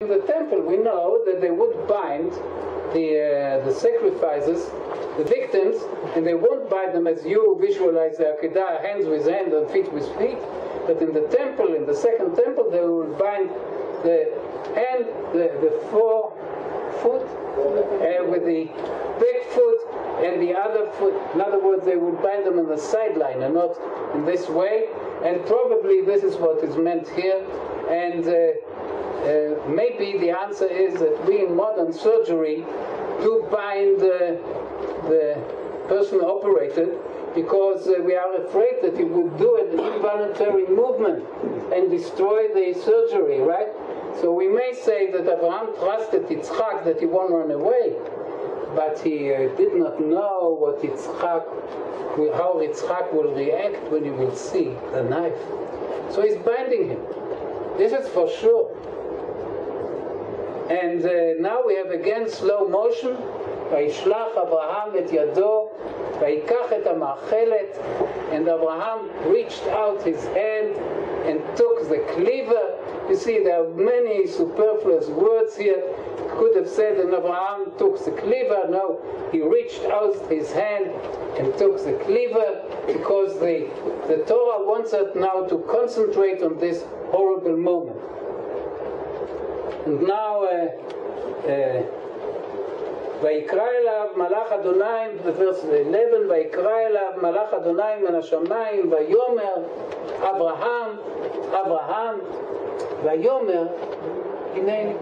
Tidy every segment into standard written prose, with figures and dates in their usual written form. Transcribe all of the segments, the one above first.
In the temple, we know that they would bind the sacrifices, the victims, and they won't bind them as you visualize the Akedah, hands with hands and feet with feet. But in the temple, in the second temple, they will bind the hand, the forefoot, with the back foot and the other foot. In other words, they would bind them on the sideline and not in this way. And probably this is what is meant here. And maybe the answer is that we in modern surgery do bind the person operated because we are afraid that he would do an involuntary movement and destroy the surgery, right? So we may say that Abraham trusted Yitzchak that he won't run away, but he did not know what how Yitzchak will react when he will see the knife. So he's binding him. This is for sure. And now we have again slow motion. וישלח אברהם את ידו, ויקח את המאכלת, and Abraham reached out his hand and took the cleaver. You see, there are many superfluous words here. Could have said that Abraham took the cleaver. No, he reached out his hand and took the cleaver because the Torah wants us now to concentrate on this horrible moment. And now, ויקרא אליו מלאך אדוני, verse 11, ויקרא אליו מלאך אדוני מן השמיים, ויאמר אברהם, אברהם, ויאמר הנני.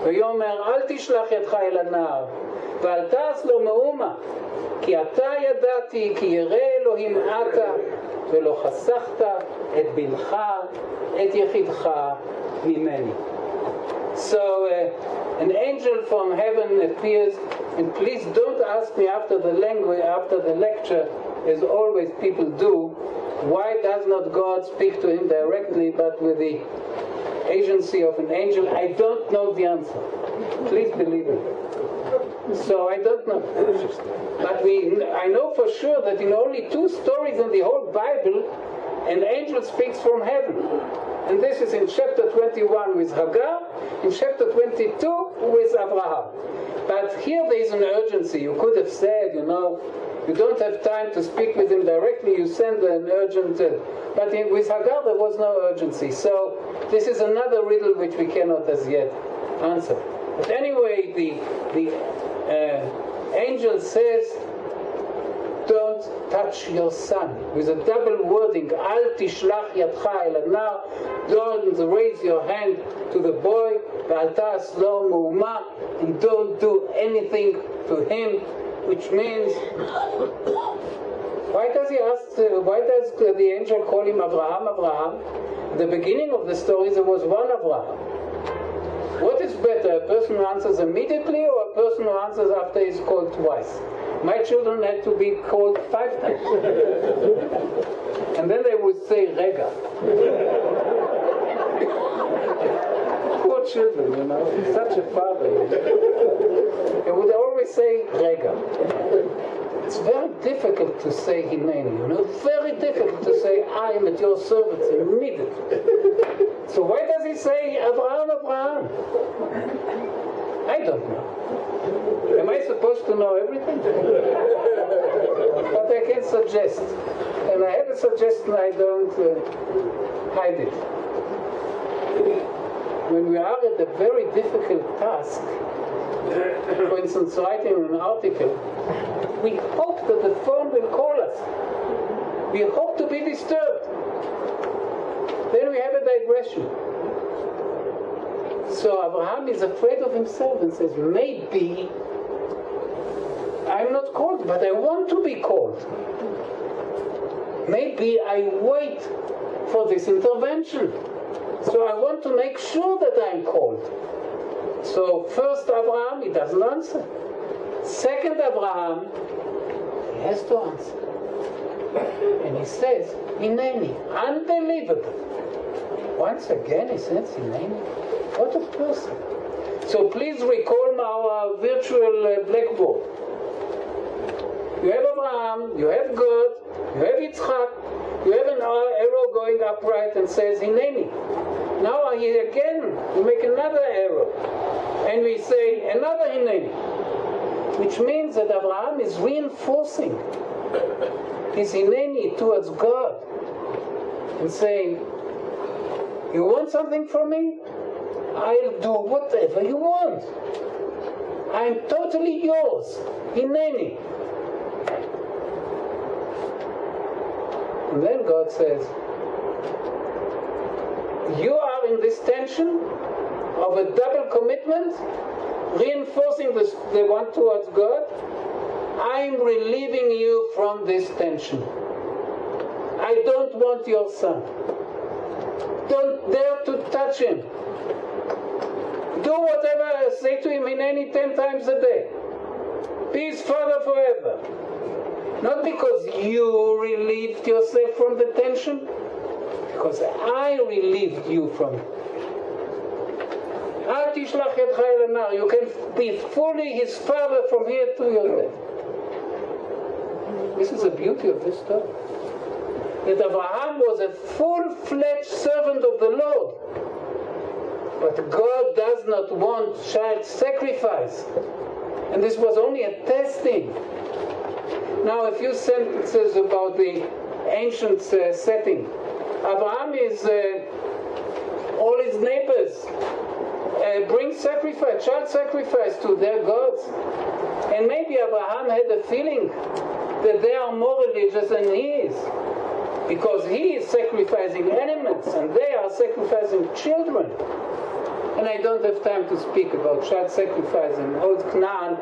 ויאמר אל תשלח ידך אל הנער, ואל תעש לו מאומה, כי אתה ידעתי, כי ירא אלוהים אתה, ולא חסכת את בנך, את יחידך ממני. So an angel from heaven appears, and please don't ask me after the lecture, as always people do, why does not God speak to him directly but with the agency of an angel? I don't know the answer. Please believe me. So I don't know. But I know for sure that in only 2 stories in the whole Bible, an angel speaks from heaven. And this is in chapter 21 with Hagar, in chapter 22 with Abraham. But here there is an urgency. You could have said, you don't have time to speak with him directly, you send an urgent... But with Hagar there was no urgency. So this is another riddle which we cannot as yet answer. But anyway, the angel says, don't touch your son, with a double wording, Al tishlach yadcha el hanar, don't raise your hand to the boy, Ve'al ta'as lo me'uma, and don't do anything to him, which means, why does the angel call him Abraham, Abraham? At the beginning of the story there was one Abraham. What is better, a person who answers immediately or a person who answers after he's called twice? My children had to be called 5 times. And then they would say, Rega. Poor children, such a father. They would always say, Rega. It's very difficult to say Hineni, very difficult to say, I am at your service immediately. So why does he say, Abraham, Abraham? I don't know. Am I supposed to know everything? But I can suggest. And I have a suggestion, I don't hide it. When we are at a very difficult task, for instance, writing an article, we hope that the phone will call us. We hope to be disturbed. Then we have a digression. So Abraham is afraid of himself and says, maybe I'm not called, but I want to be called. Maybe I wait for this intervention. So I want to make sure that I'm called. So first Abraham, he doesn't answer. Second Abraham, he has to answer. And he says, Hineni, unbelievable. Once again he says, Hineni. What a person. So please recall our virtual blackboard. You have Abraham, you have God, you have Yitzchak, You have an arrow going upright and says Hineni. Now again, we make another arrow. And we say another Hineni. Which means that Abraham is reinforcing his Hineni towards God. And saying, you want something from me? I'll do whatever you want. I'm totally yours. Hineni. And then God says, you are in this tension of a double commitment, reinforcing the one towards God. I'm relieving you from this tension. I don't want your son. Don't dare to touch him. Do whatever I say to him in any 10 times a day. Be his father forever. Not because you relieved yourself from the tension, because I relieved you from it. You can be fully his father from here to your death. This is the beauty of this story. That Abraham was a full-fledged servant of the Lord. But God does not want child sacrifice. And this was only a testing. Now, a few sentences about the ancient setting. Abraham is, all his neighbors bring sacrifice, child sacrifice to their gods. And maybe Abraham had a feeling that they are more religious than he is. Because he is sacrificing animals and they are sacrificing children. And I don't have time to speak about child sacrifice in Old Canaan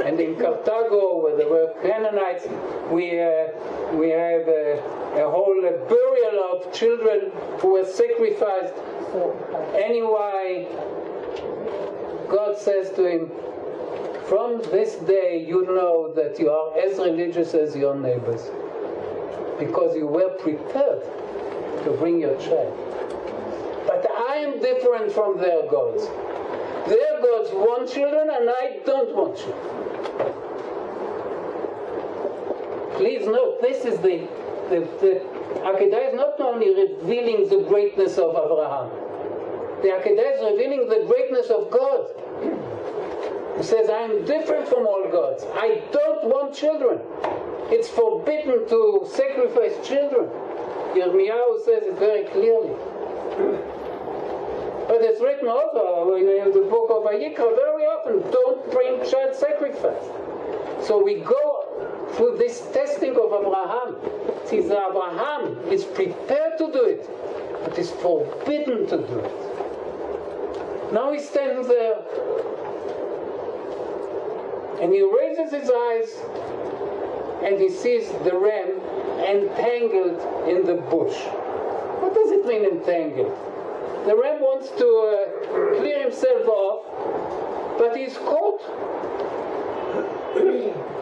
and in Carthago, where there were Canaanites. We have a whole burial of children who were sacrificed. Anyway, God says to him, from this day you know that you are as religious as your neighbors, because you were prepared to bring your child. But I am different from their gods. Their gods want children and I don't want children. Please note, this is the Akedah is not only revealing the greatness of Abraham. The Akedah is revealing the greatness of God. He says, I am different from all gods. I don't want children. It's forbidden to sacrifice children. Yirmiyahu says it very clearly. But it's written also in the book of Vayikra very often, don't bring child sacrifice. So we go through this testing of Abraham. See, Abraham is prepared to do it, but is forbidden to do it. Now he stands there, and he raises his eyes, and he sees the ram entangled in the bush. What does it mean entangled? The ram wants to clear himself off, but he's caught.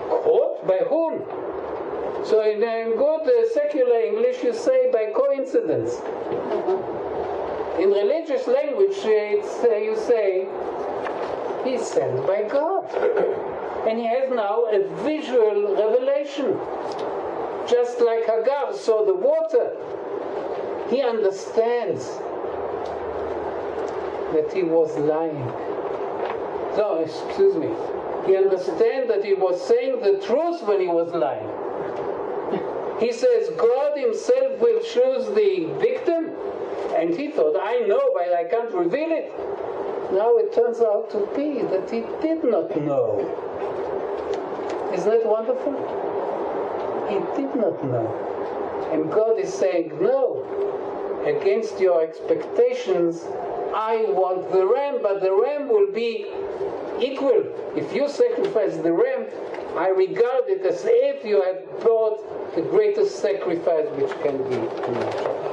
Caught? By whom? So in good secular English you say by coincidence. In religious language you say he's sent by God. And he has now a visual revelation. Just like Hagar saw the water, he understands that he was lying. No, excuse me. He understands that he was saying the truth when he was lying. He says God himself will choose the victim, and he thought, I know, but I can't reveal it. Now it turns out to be that he did not know. Isn't that wonderful? He did not know. And God is saying, no, against your expectations, I want the ram, but the ram will be equal. If you sacrifice the ram, I regard it as if you have brought the greatest sacrifice which can be imagined.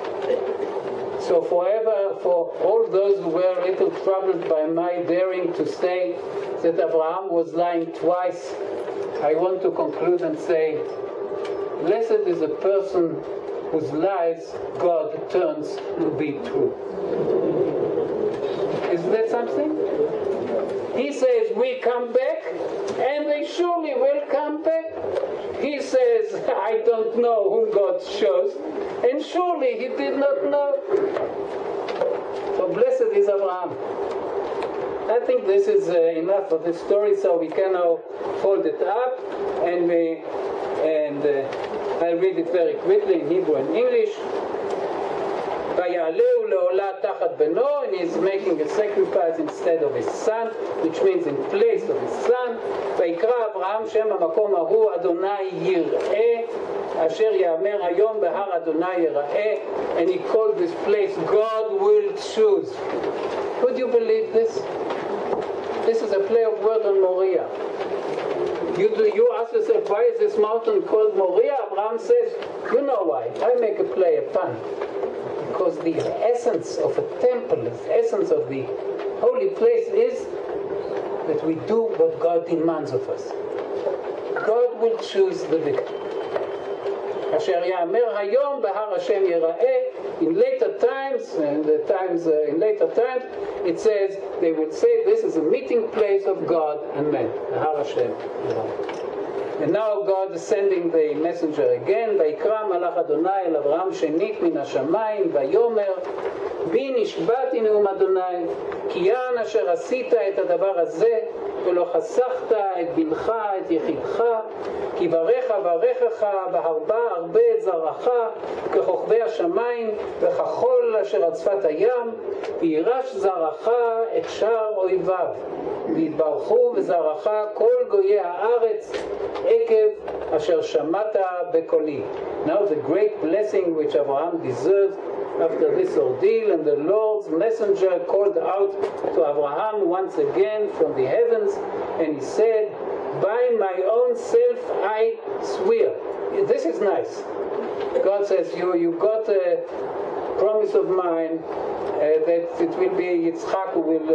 So forever, for all those who were a little troubled by my daring to say that Abraham was lying twice, I want to conclude and say, blessed is a person whose lies God turns to be true. Isn't that something? He says, we come back, and they surely will come back. He says, I don't know whom God chose, and surely he did not know. So blessed is Abraham. I think this is enough of this story, so we can now fold it up, and I'll read it very quickly in Hebrew and English. ויעלהו לעולה תחת בנו, and he's making a sacrifice instead of his son, which means in place of his son. ויקרא אברהם שם המקום ההוא אדוני יראה, אשר יאמר היום בהר אדוני יראה, and he called this place God will choose. Could you believe this? This is a play of word on Moriah. You ask yourself, why is this mountain called Moriah? Abraham says, you know why. I make a play, a pun. Because the essence of a temple, the essence of the holy place is that we do what God demands of us. God will choose the victor. אשר יאמר היום בהר השם ייראה. In later times, it says, they will say this is a meeting place of God and man. בהר השם ייראה. And now God is sending the messenger again. ויקרא מלאך אדוני אל אברהם שנית מן השמיים ויאמר בי נשבעתי נאום אדוני כי יען אשר עשית את הדבר הזה ולא חסכת את בנך את יחידך כי ברך ברכך בהרבה את זרעך ככוכבי השמיים וכחול אשר על שפת הים וירש זרעך את שער אויביו ויתברכו בזרעך כל גויי הארץ עקב אשר שמעת בקולי. Now the great blessing which Abraham deserves after this ordeal, and the Lord's messenger called out to Abraham once again from the heavens, and he said, by my own self I swear. This is nice. God says, you got a promise of mine that it will be Yitzchak who will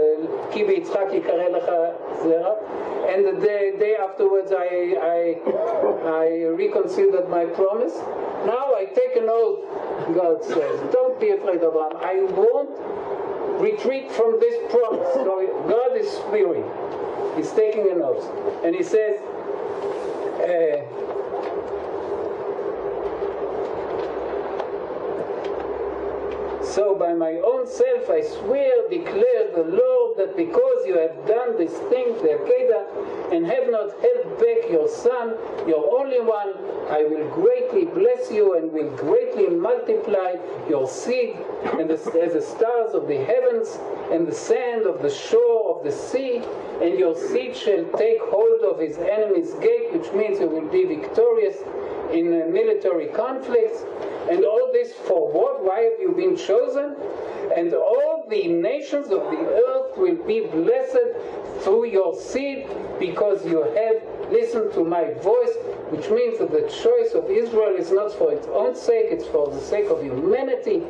ki Yitzchak yikare lecha zera, and the day afterwards I reconsidered my promise. Now I take an oath, God says. Don't be afraid, Abraham. I won't retreat from this promise. So God is swearing. He's taking an oath. And he says, so by my own self I swear, declares the Lord, that because you have done this thing, the Akedah, and have not held back your son, your only one, I will greatly bless you and will greatly multiply your seed and as the stars of the heavens and the sand of the shore of the sea, and your seed shall take hold of his enemy's gate, which means he will be victorious in military conflicts. And all this for what? Why have you been chosen? And all the nations of the earth will be blessed through your seed, because you have listened to my voice, which means that the choice of Israel is not for its own sake, it's for the sake of humanity.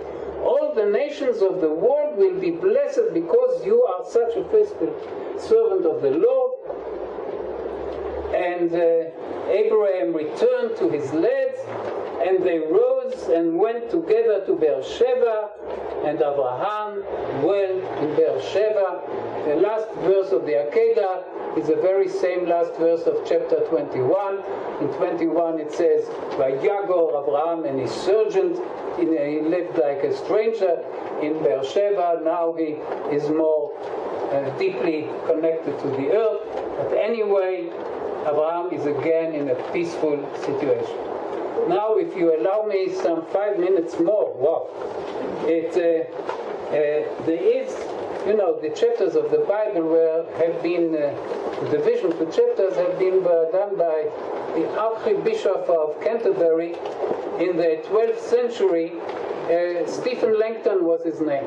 All the nations of the world will be blessed because you are such a faithful servant of the Lord. And Abraham returned to his lads, and they rose and went together to Beersheba, and Abraham dwelt in Beersheba. The last verse of the Akedah is the very same last verse of chapter 21. In 21 it says, Vayagor Abraham, and his sergeant, he lived like a stranger in Beersheba. Now he is more deeply connected to the earth. But anyway, Abraham is again in a peaceful situation. Now, if you allow me some 5 minutes more, wow, there is, the chapters of the Bible have been, the division to chapters have been done by the Archbishop of Canterbury in the 12th century. Stephen Langton was his name.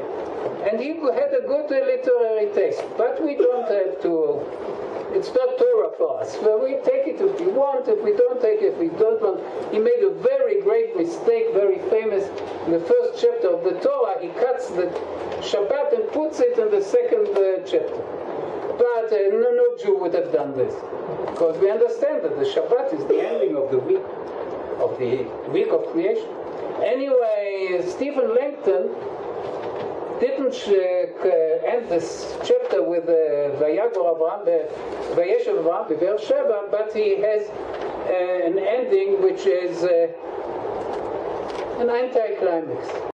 And he had a good literary taste, but we don't have to. It's not Torah for us. Well, we take it if we want, if we don't take it if we don't want. He made a very great mistake, very famous. In the first chapter of the Torah, he cuts the Shabbat and puts it in the second chapter. But no Jew would have done this, because we understand that the Shabbat is the ending of the week of creation. Anyway, Stephen Langton didn't end this chapter with Vayagor Abraham, Vayeshev Abraham, Beersheba, but he has an ending which is an anticlimax.